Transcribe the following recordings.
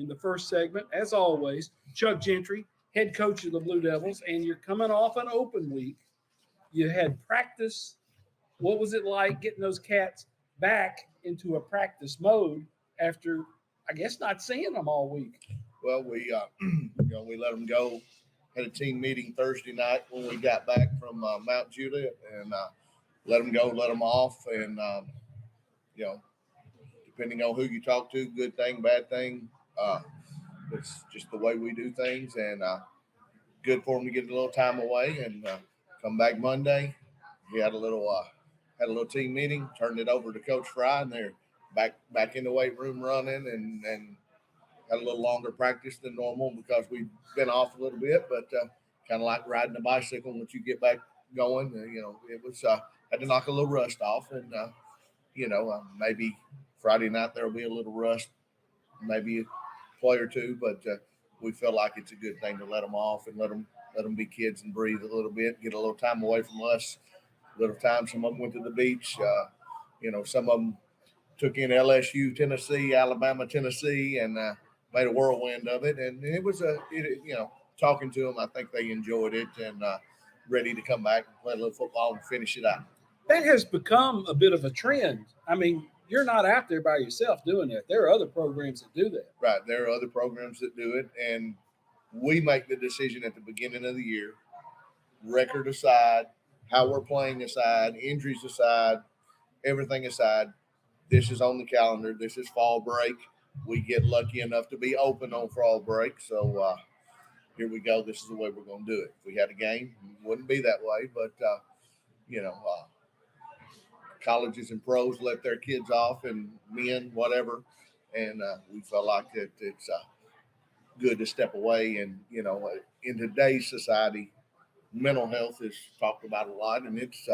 in the first segment, as always, Chuck Gentry, head coach of the Blue Devils, and you're coming off an open week. You had practice. What was it like getting those cats back into a practice mode after, I guess, not seeing them all week? Well, we we let them go. Had a team meeting Thursday night when we got back from Mount Judah, and let them go, let them off, and depending on who you talk to, good thing, bad thing. It's just the way we do things, and good for them to get a little time away and come back Monday. We had a little team meeting, turned it over to Coach Fry, and they're back in the weight room running and had a little longer practice than normal because we've been off a little bit, but kind of like riding a bicycle. Once you get back going, it was had to knock a little rust off, and maybe Friday night there'll be a little rust, maybe a play or two, but we feel like it's a good thing to let them off and let them be kids and breathe a little bit, get a little time away from us. A little time. Some of them went to the beach. Some of them took in LSU, Tennessee, Alabama, Tennessee, and made a whirlwind of it. And it was talking to them, I think they enjoyed it and ready to come back and play a little football and finish it out. That has become a bit of a trend. I mean, you're not out there by yourself doing that. There are other programs that do that. Right. There are other programs that do it. And we make the decision at the beginning of the year, record aside, how we're playing aside, injuries aside, everything aside. This is on the calendar. This is fall break. We get lucky enough to be open on fall break. So here we go. This is the way we're going to do it. If we had a game, it wouldn't be that way. But, colleges and pros let their kids off and men, whatever. And we felt like that it's good to step away. And, in today's society, mental health is talked about a lot, and it's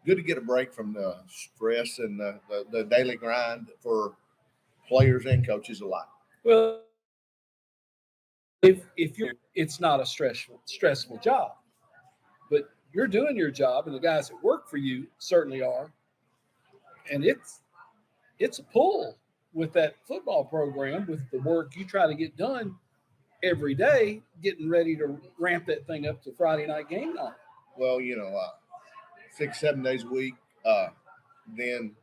good to get a break from the stress and the daily grind for players and coaches alike. Well, if you're, it's not a stressful job, but you're doing your job, and the guys that work for you certainly are, and it's a pull with that football program with the work you try to get done every day, getting ready to ramp that thing up to Friday night game night. Well, 6-7 days a week, then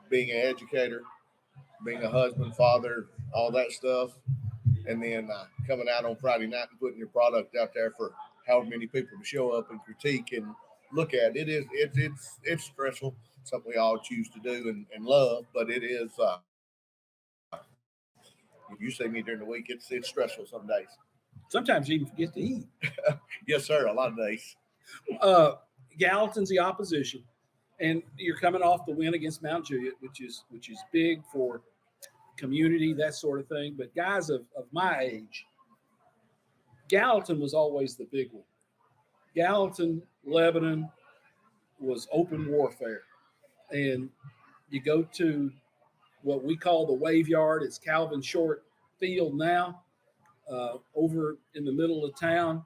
being an educator, being a husband, father, all that stuff, and then coming out on Friday night and putting your product out there for however many people to show up and critique and look at. It's stressful, something we all choose to do and love, but it is. If you see me during the week, it's stressful some days. Sometimes you even forget to eat. Yes, sir. A lot of days. Gallatin's the opposition, and you're coming off the win against Mount Juliet, which is big for community, that sort of thing. But guys of my age, Gallatin was always the big one. Gallatin, Lebanon was open warfare, and you go to what we call the Wave Yard. It's Calvin Short Field now, over in the middle of town.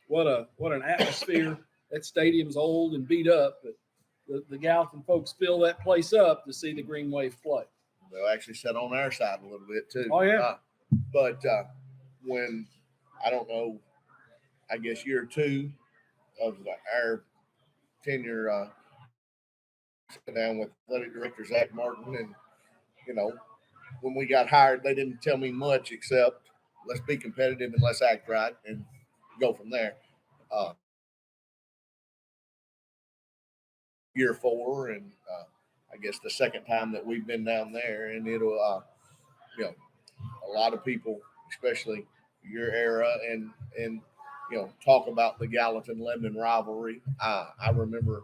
What an atmosphere! That stadium's old and beat up, but the Gallatin folks fill that place up to see the Green Wave play. They'll actually sit on our side a little bit too. Oh yeah. But when I don't know, I guess year two of our tenure, sat down with athletic director Zach Martin, and when we got hired, they didn't tell me much except let's be competitive and let's act right and go from there. Year 4, and I guess the second time that we've been down there, and it'll, a lot of people, especially your era, and talk about the Gallatin-Lebanon rivalry. I remember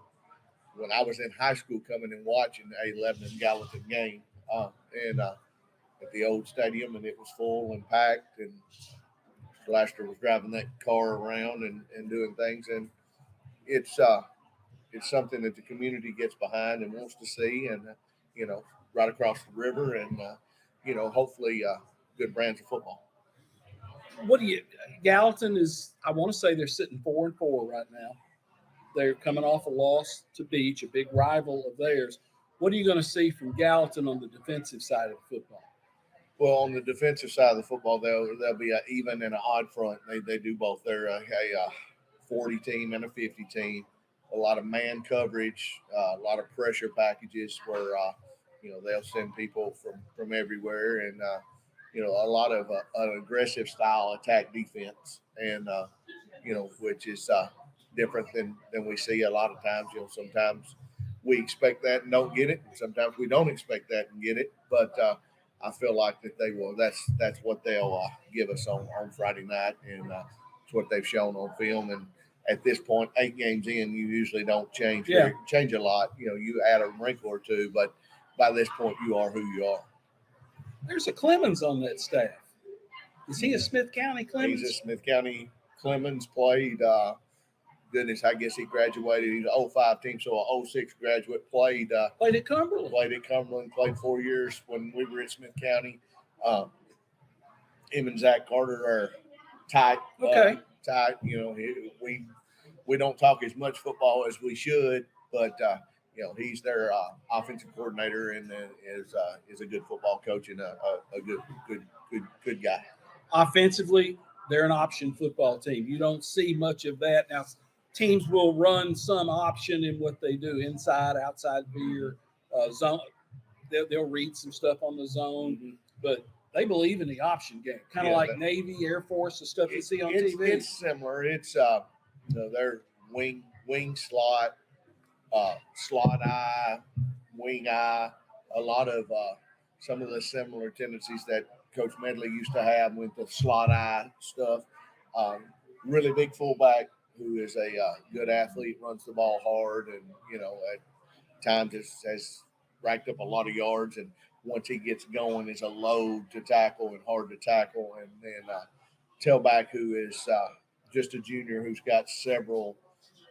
when I was in high school coming and watching a Lebanon-Gallatin game, and at the old stadium, and it was full and packed, and Blaster was driving that car around and doing things, and it's something that the community gets behind and wants to see, and right across the river, and hopefully good brands of football. Gallatin is, I want to say they're sitting 4-4 right now. They're coming off a loss to Beach, a big rival of theirs. What are you going to see from Gallatin on the defensive side of football? Well, on the defensive side of the football, they'll be an even and an odd front. They do both. They're a 40 team and a 50 team. A lot of man coverage, a lot of pressure packages where they'll send people from everywhere, and a lot of an aggressive style attack defense, and which is different than we see a lot of times. Sometimes we expect that and don't get it. Sometimes we don't expect that and get it, but I feel like that they will. That's what they'll give us on Friday night, and it's what they've shown on film. And at this point, 8 games in, you usually don't change a lot. You add a wrinkle or two, but by this point, you are who you are. There's a Clemens on that staff. Is he a Smith County Clemens? He's a Smith County Clemens. Played. Goodness, I guess he graduated. He's an 05 team, so an 06 graduate. Played at Cumberland. Played 4 years when we were at Smith County. Him and Zach Carter are tight. Okay. Tight. We don't talk as much football as we should, but he's their offensive coordinator and is a good football coach and a good guy. Offensively, they're an option football team. You don't see much of that now. Teams will run some option in what they do, inside, outside veer, zone. They'll read some stuff on the zone, but they believe in the option game, kind of like Navy, Air Force, the stuff you see on TV. It's similar. It's they're wing slot, slot eye, wing eye. A lot of some of the similar tendencies that Coach Medley used to have with the slot eye stuff. Really big fullback who is a good athlete, runs the ball hard, and at times has racked up a lot of yards. And once he gets going, is a load to tackle and hard to tackle. And then tailback who is just a junior who's got several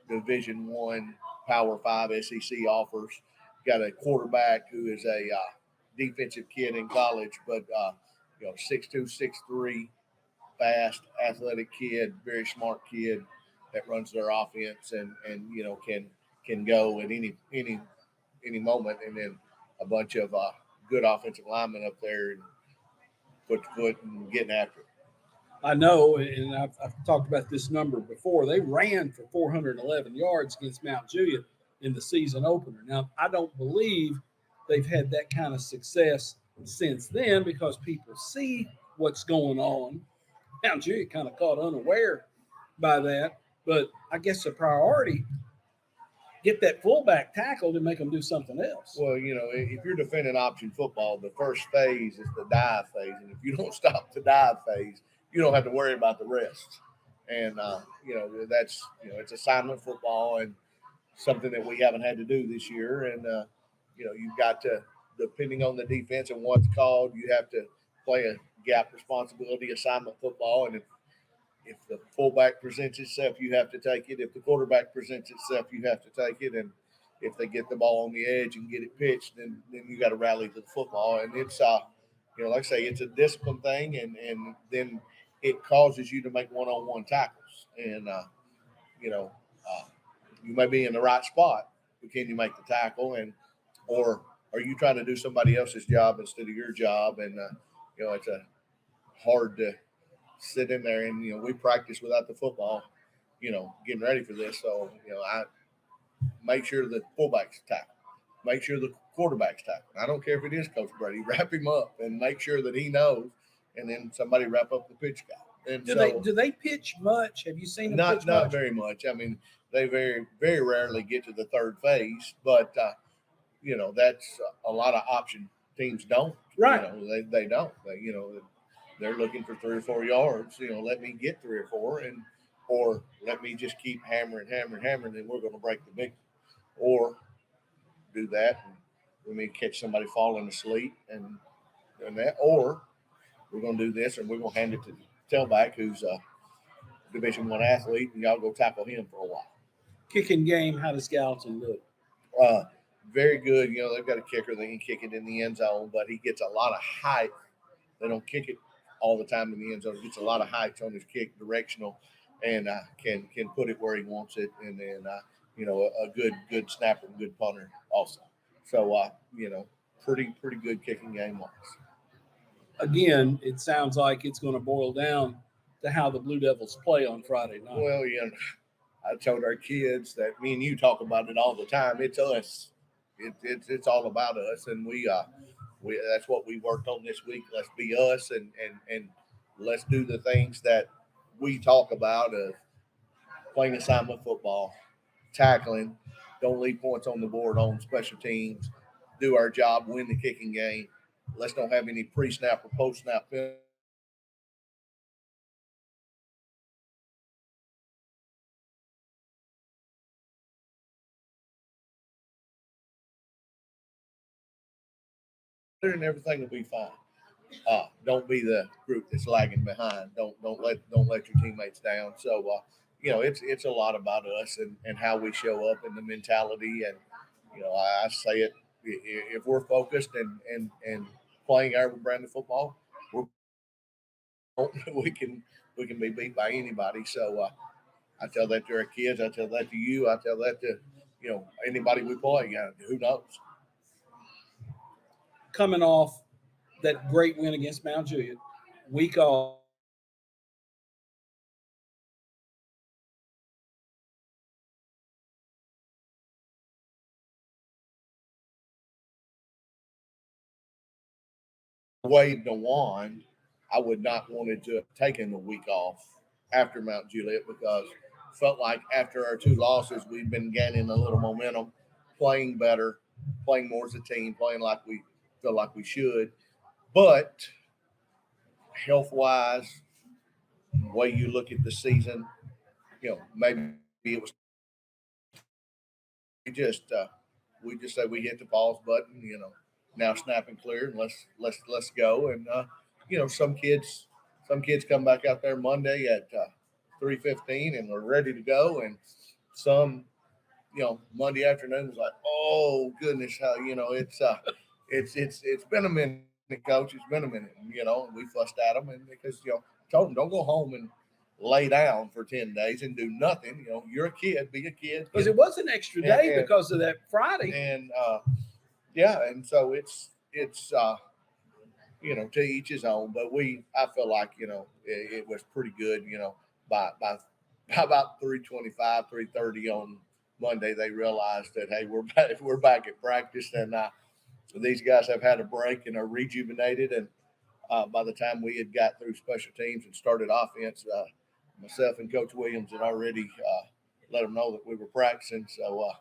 Division I, Power 5 SEC offers. Got a quarterback who is a defensive kid in college, but 6'2", 6'3", fast, athletic kid, very smart kid that runs their offense and can go at any moment. And then a bunch of good offensive linemen up there and foot to foot and getting after it. I know, and I've talked about this number before. They ran for 411 yards against Mount Juliet in the season opener. Now, I don't believe they've had that kind of success since then because people see what's going on. Mount Juliet kind of caught unaware by that. But I guess the priority, get that fullback tackled and make them do something else. Well, if you're defending option football, the first phase is the dive phase. And if you don't stop the dive phase, you don't have to worry about the rest. And, that's, it's assignment football and something that we haven't had to do this year. And, you've got to, depending on the defense and what's called, you have to play a gap responsibility assignment football. And if the fullback presents itself, you have to take it. If the quarterback presents itself, you have to take it. And if they get the ball on the edge and get it pitched, then you got to rally to the football. And it's, like I say, it's a discipline thing. And then it causes you to make one-on-one tackles. And, you may be in the right spot, but can you make the tackle? Or are you trying to do somebody else's job instead of your job? And, it's hard to sit in there and, we practice without the football, getting ready for this. So, I make sure the fullback's tackled, make sure the quarterback's tackled. I don't care if it is Coach Brady, wrap him up and make sure that he knows, and then somebody wrap up the pitch guy. And do they pitch much? Have you seen them pitch much? Not very much. I mean, they very, very rarely get to the third phase, but, that's a lot of option teams don't. Right. They don't. They're looking for 3 or 4 yards. Let me get 3 or 4, or let me just keep hammering, then we're going to break the big one. Or do that, and we may catch somebody falling asleep and that, or we're going to do this, and we're going to hand it to the tailback who's a Division I athlete, and y'all go tackle him for a while. Kicking game, how does Gallatin look? Very good. They've got a kicker that can kick it in the end zone, but he gets a lot of height. They don't kick it all the time in the end zone. He gets a lot of height on his kick, directional, and can put it where he wants it. And then, a good snapper and good punter also. So, pretty good kicking game wise. again, it sounds like it's going to boil down to how the Blue Devils play on Friday night. Well, I told our kids that me and you talk about it all the time. It's us. It's all about us, and we that's what we worked on this week. Let's be us, and let's do the things that we talk about of playing assignment football, tackling, don't leave points on the board on special teams, do our job, win the kicking game. Let's don't have any pre-snap or post-snap penalties. And everything will be fine. Don't be the group that's lagging behind. Don't let your teammates down. So it's a lot about us and how we show up and the mentality. And I say it, if we're focused and playing our brand of football, we can be beat by anybody. So I tell that to our kids. I tell that to you. I tell that to anybody we play. Who knows? Coming off that great win against Mount Juliet, week off. Waved a wand, I would not wanted to have taken the week off after Mount Juliet because felt like after our two losses, we've been gaining a little momentum, playing better, playing more as a team, playing like we feel like we should. But health wise, the way you look at the season, maybe it was we just say we hit the pause button, now snap and clear and let's go. And some kids come back out there Monday at 3:15 and we're ready to go. And some, Monday afternoon was like, oh goodness, how it's been a minute, coach. It's been a minute. And, we fussed at them and because told them don't go home and lay down for 10 days and do nothing. You're a kid, be a kid. Because it was an extra day because of that Friday. And and so it's to each his own. But I feel like it was pretty good. By about 3:25, 3:30 on Monday, they realized that hey, we're back at practice, and these guys have had a break and are rejuvenated. And by the time we had got through special teams and started offense, myself and Coach Williams had already let them know that we were practicing. So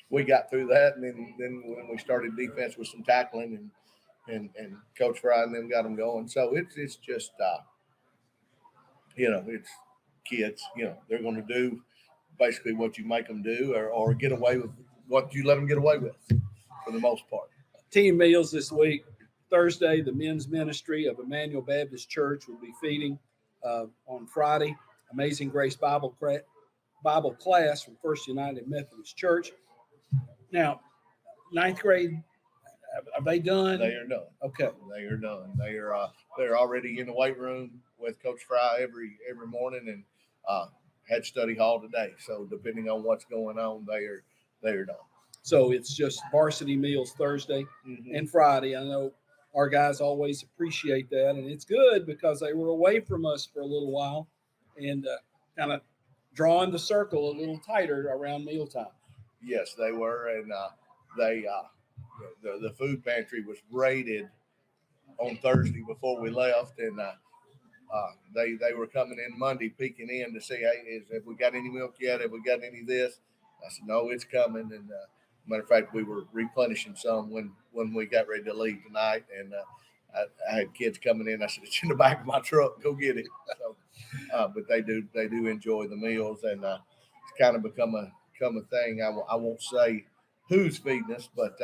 we got through that, and then when we started defense with some tackling and Coach Fry and them got them going. So it's just it's kids. They're going to do basically what you make them do, or get away with what you let them get away with for the most part. Team meals this week. Thursday, the men's ministry of Emmanuel Baptist Church will be feeding. On Friday, Amazing Grace Bible class from First United Methodist Church. Now, ninth grade, are they done? They are done. Okay. They are done. They're already in the weight room with Coach Fry every morning and had study hall today. So depending on what's going on, they are done. So it's just varsity meals Thursday and Friday. I know our guys always appreciate that, and it's good because they were away from us for a little while and kind of drawing the circle a little tighter around mealtime. Yes, they were, and the food pantry was raided on Thursday before we left, and they were coming in Monday, peeking in to see, hey, have we got any milk yet? Have we got any of this? I said, no, it's coming, and matter of fact, we were replenishing some when we got ready to leave tonight, and I had kids coming in. I said, it's in the back of my truck. Go get it. So, but they do enjoy the meals, and it's kind of become a thing. I won't say who's feeding us, but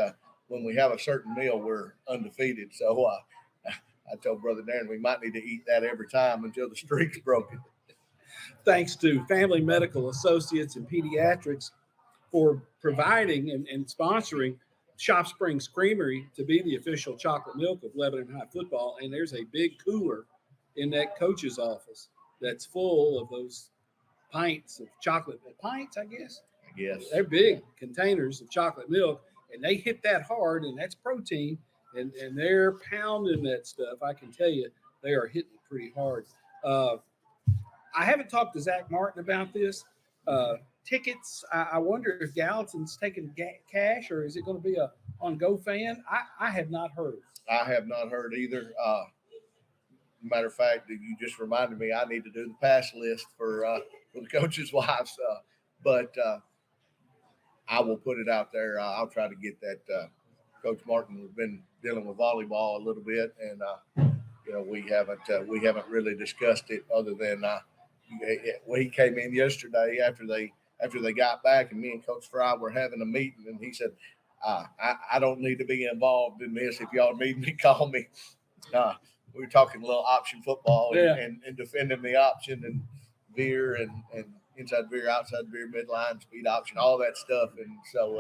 when we have a certain meal, we're undefeated. So I told Brother Darren we might need to eat that every time until the streak's broken. Thanks to Family Medical Associates and Pediatrics for providing and sponsoring Shop Springs Creamery to be the official chocolate milk of Lebanon High football. And there's a big cooler in that coach's office that's full of those pints of chocolate. Pints, I guess? Yes. They're big containers of chocolate milk, and they hit that hard, and that's protein. and they're pounding that stuff. I can tell you, they are hitting it pretty hard. I haven't talked to Zach Martin about this. Tickets, I wonder if Gallatin's taking cash or is it going to be on GoFan? I have not heard. I have not heard either. Matter of fact, you just reminded me I need to do the pass list for the coaches' wives. But I will put it out there. I'll try to get that. Coach Martin has been dealing with volleyball a little bit, and we haven't really discussed it other than he came in yesterday after they got back, and me and Coach Fry were having a meeting, and he said, I don't need to be involved in this. If y'all need me, call me. We were talking a little option football and defending the option and veer and inside veer, outside veer, midline, speed option, all that stuff. And so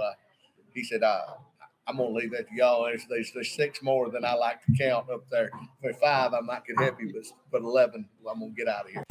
he said, I'm going to leave that to y'all. There's 6 more than I like to count up there. For 5, I might get happy, but 11, I'm going to get out of here.